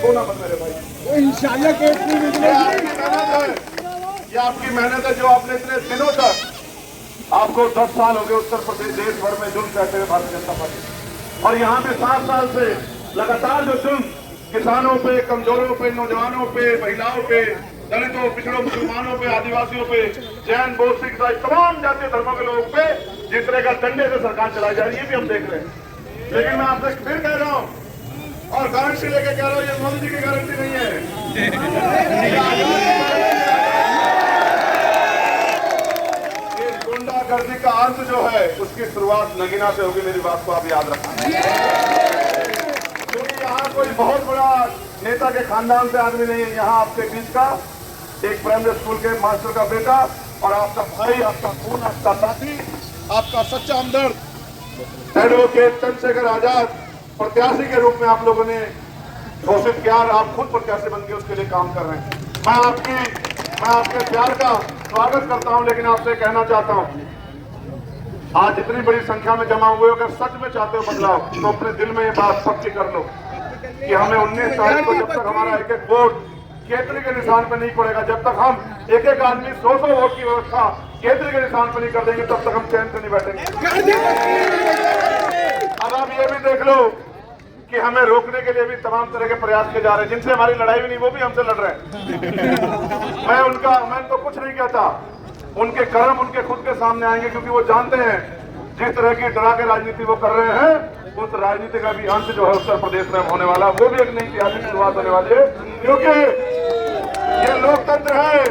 सोना मत मेरे भाई, इंशाल्लाह केस नहीं निकलेगी। ये आपकी मेहनत है जो आपने इतने दिनों तक, आपको 10 साल हो गए उत्तर प्रदेश देश भर में जुल्म कहते हुए भारतीय जनता पार्टी, और यहाँ पे 7 साल से लगातार जो जुल्म किसानों पे, कमजोरों पे, नौजवानों पे, महिलाओं पे, दलितों, पिछड़ों, मुसलमानों पे, आदिवासियों पे, जैन, बौद्ध, सिख, ईसाई तमाम जातीय धर्मों के लोगों पे जिस तरह का डंडे से सरकार चलाई जा रही है, ये भी हम देख रहे हैं। लेकिन मैं आपसे फिर कह रहा हूँ और गारंटी लेके कह रहा हूँ, ये मोदी जी की गारंटी नहीं है, गुंडागर्दी का अंत जो है उसकी शुरुआत नगीना से होगी। मेरी बात को आप याद रखना, क्योंकि यहाँ कोई बहुत बड़ा नेता के खानदान से आदमी नहीं है। यहाँ आपके बीच का एक प्राइमरी स्कूल के मास्टर का बेटा और आपका भाई, आपका खून, आपका साथी, आपका सच्चा हमदर्द एडवोकेट चंद्रशेखर आजाद प्रत्याशी के रूप में आप लोगों ने घोषित किया और आप खुद प्रत्याशी बन के उसके लिए काम कर रहे हैं। मैं आपके प्यार का स्वागत करता हूं, लेकिन आपसे कहना चाहता हूं, आज इतनी बड़ी संख्या में जमा हुए हो, अगर सच में चाहते हो बदलाव तो अपने दिल में ये बात पक्की कर लो कि हमें 19 तारीख को जब तक हमारा एक एक वोट केतली के निशान पर नहीं पड़ेगा, जब तक हम एक एक आदमी 100 वोट की व्यवस्था केतली के निशान पर नहीं कर देंगे, तब तक हम चैन से नहीं बैठेंगे। अब आप ये भी देख लो कि हमें रोकने के लिए भी तमाम तरह के प्रयास किए जा रहे हैं, जिनसे हमारी लड़ाई भी नहीं, वो भी हमसे लड़ रहे हैं। मैं तो कुछ नहीं कहता, उनके कर्म उनके खुद के सामने आएंगे, क्योंकि वो जानते हैं जिस तरह की डरा के राजनीति वो कर रहे हैं, उस राजनीति का भी अंत जो है उत्तर प्रदेश में होने वाला, वो भी एक नई इतिहास की शुरुआत होने वाली है। क्योंकि ये लोकतंत्र है,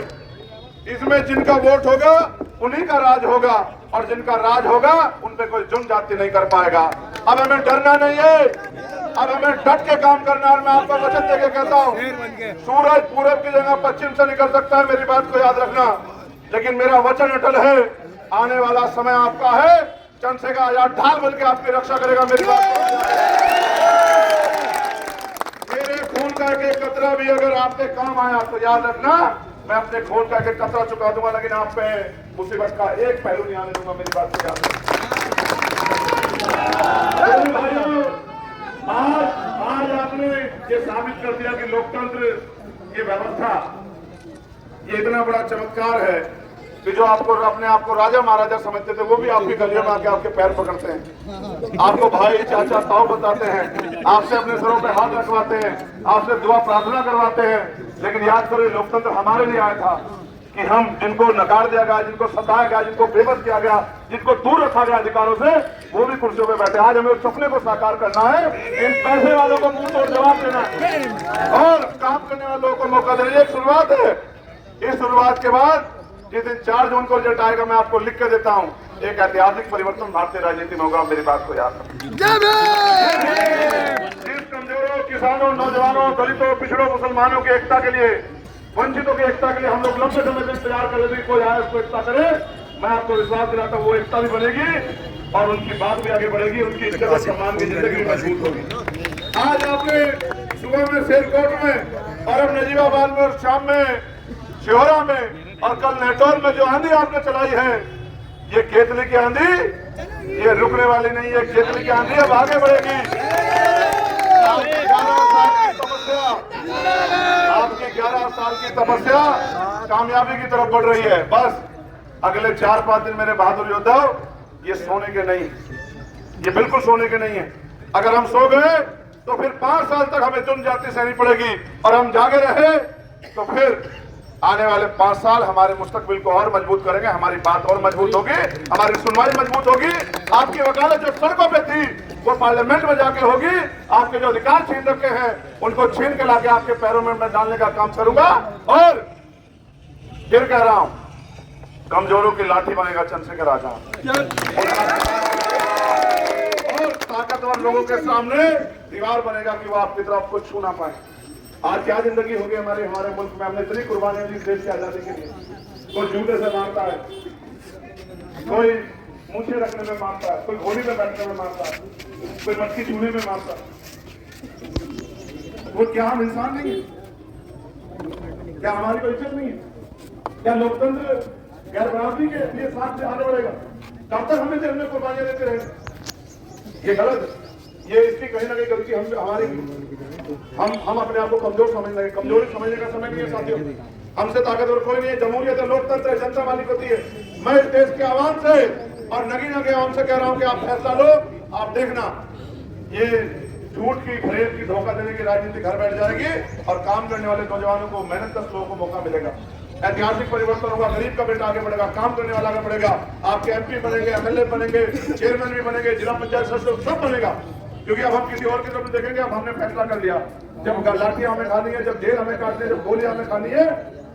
इसमें जिनका वोट होगा उन्हीं का राज होगा, और जिनका राज होगा उन पे कोई जुर्म जाति नहीं कर पाएगा। अब हमें डरना नहीं है, अब हमें डट के काम करना है। और मैं आपको वचन देके कहता हूँ, सूरज पूरब की जगह पश्चिम से निकल सकता है, मेरी बात को याद रखना, लेकिन मेरा वचन अटल है, आने वाला समय आपका है, चंद्रशेखर आजाद ढाल बन के आपकी रक्षा करेगा। मेरी बात मेरे खून का एक कतरा भी अगर आपके काम आया तो याद रखना, मैं अपने खून का एक कतरा चुका दूंगा, लेकिन आप पे मुसीबत का एक पहलू नहीं आने दूंगा। मेरी बात को याद रखना। आज आपने ये साबित कर दिया कि लोकतंत्र, ये व्यवस्था, ये इतना बड़ा चमत्कार है कि जो आपको अपने आप को राजा महाराजा समझते थे, वो भी आपकी गलियों में आके आपके पैर पकड़ते हैं, आपको भाई, चाचा, ताऊ बताते हैं, आपसे अपने सरों पे हाथ रखवाते हैं, आपसे दुआ प्रार्थना करवाते हैं। लेकिन याद करो, लोकतंत्र हमारे लिए आया था कि हम जिनको नकार दिया गया, जिनको सताया गया, जिनको बेबस किया गया, जिनको दूर रखा गया अधिकारों से, वो भी कुर्सियों पे बैठे। आज हमें उस सपने को साकार करना है, इन पैसे वालों को मुंह तोड़ जवाब देना है और काम करने वाले लोगों को मौका देना। ये शुरुआत है। इस शुरुआत के बाद जिस दिन 4 जून को रिजल्ट आएगा, मैं आपको लिख के देता हूँ, एक ऐतिहासिक परिवर्तन भारतीय राजनीति में होगा। मेरी बात को याद रखना। जिस कमजोरों, किसानों, नौजवानों, दलितों, पिछड़ों, मुसलमानों की एकता के लिए, वंचितों की एकता के लिए हम लोग लंबे समय से इंतजार कर रहे थे, कोई आए उसको एकता करे। मैं आपको विश्वास दिलाता हूँ, वो एकता भी बनेगी और उनकी बात भी आगे बढ़ेगी, उनकी इज्जत और सम्मान की जिंदगी मजबूत होगी। आज आपने सुबह में सिरकोट में और अब नजीबाबाद में और शाम में शिहोरा में और कल नेटौर में जो आंधी आपने चलाई है, ये केतली की आंधी, ये रुकने वाली नहीं है। केतली की आंधी अब आगे बढ़ेगी। आपकी 11 साल की तपस्या कामयाबी की तरफ बढ़ रही है। बस अगले 4-5 दिन मेरे बहादुर योद्धा, ये सोने के नहीं, ये बिल्कुल सोने के नहीं है। अगर हम सो गए तो फिर 5 साल तक हमें जुर्म जाति सहनी पड़ेगी, और हम जागे रहे तो फिर आने वाले 5 साल हमारे मुस्तकबिल को और मजबूत करेंगे, हमारी बात और मजबूत होगी, हमारी सुनवाई मजबूत होगी। आपकी वकालत जो सड़कों पे थी वो पार्लियामेंट में जाके होगी। आपके जो अधिकार छीन रखे हैं उनको छीन के लाके आपके पैरों में मैं डालने का काम करूंगा। और फिर कह रहा हूं, कमजोरों की लाठी बनेगा चंद्रशेखर आजाद, और ताकतवर लोगों के सामने दीवार बनेगा कि वो आपकी तरफ कुछ छू ना पाए। आज क्या जिंदगी होगी हमारे मुल्क में, हमने इतनी कुर्बानियां दी देश की आजादी के लिए। कोई जूते से मारता है, कोई मूछे रखने में मारता है, कोई घोड़ी में बैठने में मारता है, कोई मटकी चूल्हे में मारता है। वो क्या हम इंसान नहीं है? क्या हमारी कोई इज्जत नहीं है? क्या लोकतंत्र गैर बराबरी के लिए साथ से आगे बढ़ेगा? तब तक हमें जेल में कुर्बानियां देते रहेंगे। ये गलत है। ये इसकी कहीं ना कहीं गलती हम हमारी हम अपने आप को कमजोर समझ रहे हैं। कमजोरी समझने का समय नहीं है साथियों। हमसे ताकतवर कोई नहीं है। जमहूरियत है, लोकतंत्र है, जनता मालिक होती है। मैं इस देश के आवाम से और नगीना के आवाम से कह रहा हूं कि आप फैसला लो। आप देखना, ये झूठ की, फरेब की, धोखा देने की राजनीति घर बैठ जाएगी और काम करने वाले नौजवानों को, मेहनत लोगों को मौका मिलेगा। ऐतिहासिक परिवर्तन होगा, गरीब का बेटा आगे बढ़ेगा, काम करने वाला आगे बढ़ेगा। आपके MP बनेंगे, MLA बनेंगे, चेयरमैन भी बनेंगे, जिला पंचायत सदस्य सब बनेगा। क्योंकि अब हम किसी और की तरफ नहीं देखेंगे। अब हमने फैसला कर लिया, जब लाठियां हमें खानी है, जब जेल हमें काटनी है, जब गोलियां हमें खानी है,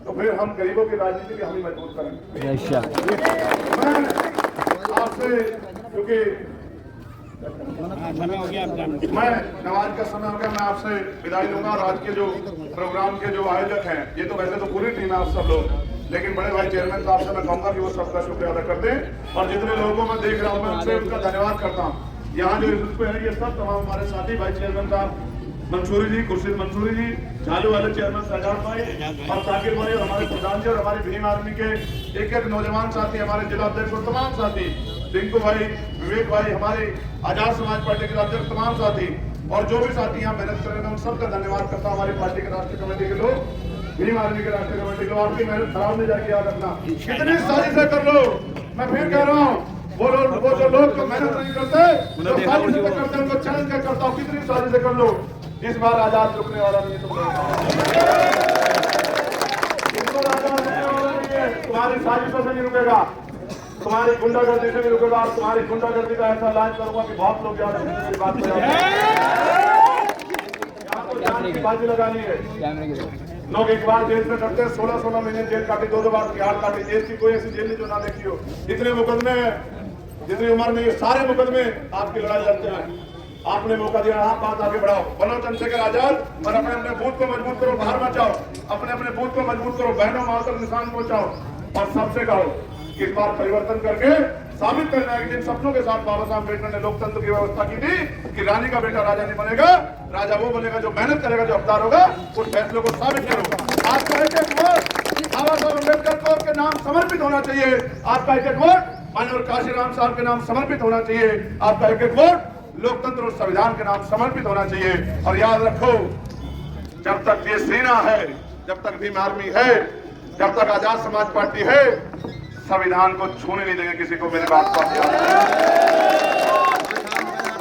तो फिर हम गरीबों की राजनीति भी हम ही मजबूत करेंगे। मैं आपसे, क्योंकि मैं नमाज का समय हो गया, मैं आपसे विदाई लूंगा। और आज के जो प्रोग्राम के जो आयोजक हैं, ये तो वैसे तो पूरी टीम है आप सब लोग, लेकिन बड़े भाई चेयरमैन साहब से मैं कहूंगा कि वो सबका शुक्रिया अदा करते हैं। और जितने लोगों को मैं देख रहा हूँ, मैं उनसे उनका धन्यवाद करता हूँ। यहाँ जो इस पे है, ये सब तमाम हमारे साथी भाई चेयरमैन साहब मंसूरी जी, खुर्शीद मंसूरी जी, चालू वाले चेयरमैन सजाद भाई और साकिर भाई और हमारे प्रधान जी और हमारे भीम आर्मी के एक नौजवान साथी, हमारे जिला अध्यक्ष और तमाम साथी, टिंकू भाई, विवेक भाई, हमारे आजाद समाज पार्टी के अध्यक्ष, तमाम साथी और जो भी साथी यहाँ मेहनत कर रहे हैं, उन सबका धन्यवाद करता हूँ। हमारी पार्टी के राष्ट्रीय कमेटी के लोग, भीम आर्मी के राष्ट्रीय कमेटी के लोग, आपकी मेहनत खराब नहीं जाएगी, याद रखना। कितनी साजिशें कर लो, मैं फिर कह रहा हूँ, वो जो लोग तो मेहनत नहीं करते, जो साजिशें करते हैं, उनको चैलेंज करता हूँ, कितनी साजिशें कर लो, इस बार आजाद रुकने वाला नहीं है। तुम्हारी साजिशों से नहीं रुकेगा, तुम्हारी गुंडागर्दी से भी रुकेगा। और तुम्हारी गुंडागर्दी का ऐसा इलाज करूंगा कि बहुत लोग याद रखेंगे इस बात को। यहाँ तो जान की बाजी लगानी है। लोग एक बार जेल में करते हैं, 16-16 महीने जेल काटी, 2-2 बार तिहाड़ काटी। देश की कोई ऐसी जेल नहीं जो ना देखी हो। इतने मुकदमे हैं, जितनी उम्र नहीं है, सारे मुकदमे आपकी लड़ाई लड़ते हैं। आपने मौका दिया, आप बात आगे बढ़ाओ, बनो चंद्रशेखर आजाद और अपने अपने बूथ को मजबूत करो, बाहर मत जाओ, अपने अपने बूथ को मजबूत करो, बहनों माँ तक निशान पहुंचाओ और सबसे कहो कि इस बार परिवर्तन करके साबित करना है कि जिन सपनों के साथ बाबा साहब अम्बेडकर ने लोकतंत्र की व्यवस्था की थी कि रानी का बेटा राजा नहीं बनेगा, राजा वो बनेगा जो मेहनत करेगा, जो हकदार होगा, उस फैसले को साबित करो। आपका एक एक वोट बाबा साहब अम्बेडकर के नाम समर्पित होना चाहिए। आपका एक एक वोट माननीय काशीराम साहब के नाम समर्पित होना चाहिए। आपका एक एक वोट लोकतंत्र और संविधान के नाम समर्पित होना चाहिए। और याद रखो, जब तक ये सेना है, जब तक भीम आर्मी है, जब तक आजाद समाज पार्टी है, संविधान को छूने नहीं देंगे किसी को। मेरी बात को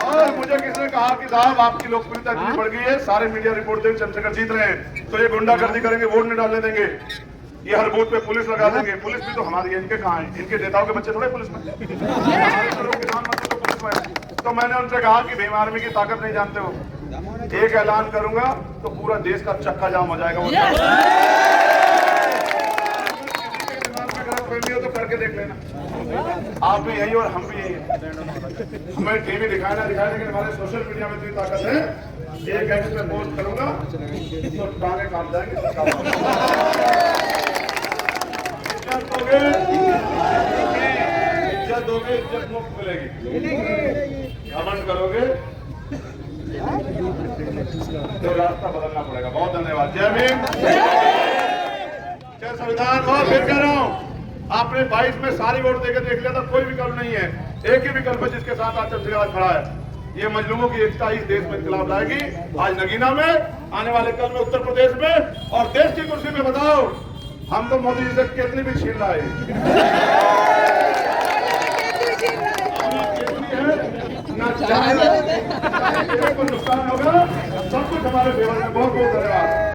और मुझे किसी ने कहा कि साहब आपकी लोकप्रियता इतनी बढ़ गई है, सारे मीडिया रिपोर्ट देंगे चंद्रशेखर जीत रहे हैं, तो ये गुंडागर्दी करेंगे, वोट नहीं डालने देंगे, ये हर बूथ पे पुलिस लगा देंगे। पुलिस भी तो हमारी है, इनके कहाँ है? इनके नेताओं के बच्चे थोड़े पुलिस में, प्रधानमंत्री तो पुलिस में। तो मैंने उनसे कहा कि भीम आर्मी की ताकत नहीं जानते हो, एक ऐलान करूंगा तो पूरा देश का चक्का जाम हो जाएगा। हो तो करके देख लेना, आप भी यही और हम भी यही हैं। हमें टीवी दिखाना दिखाए, लेकिन हमारे सोशल मीडिया में इतनी ताकत है, एक एक्स में पोस्ट करूंगा तो गाने काम जाएंगे। इज्जत दोगे, इज्जत मुफ्त मिलेगी। घमंड करोगे तो रास्ता बदलना पड़ेगा। बहुत धन्यवाद। जय भीम, जय संविधान। और फिर कह रहा हूँ, आपने 22 में सारी वोट देकर देख लिया था, कोई विकल्प नहीं है, एक ही विकल्प है जिसके साथ आज चंद्रशेखर खड़ा है। ये मजलूमों की एकता इस देश में इनकलाब लाएगी। आज नगीना में, आने वाले कल में उत्तर प्रदेश में, और देश की कुर्सी पे बताओ, हम तो मोदी जी से कितनी भी छीन लाए, ना चाहे नुकसान होगा, सब कुछ हमारे फेवर में। बहुत बहुत धन्यवाद।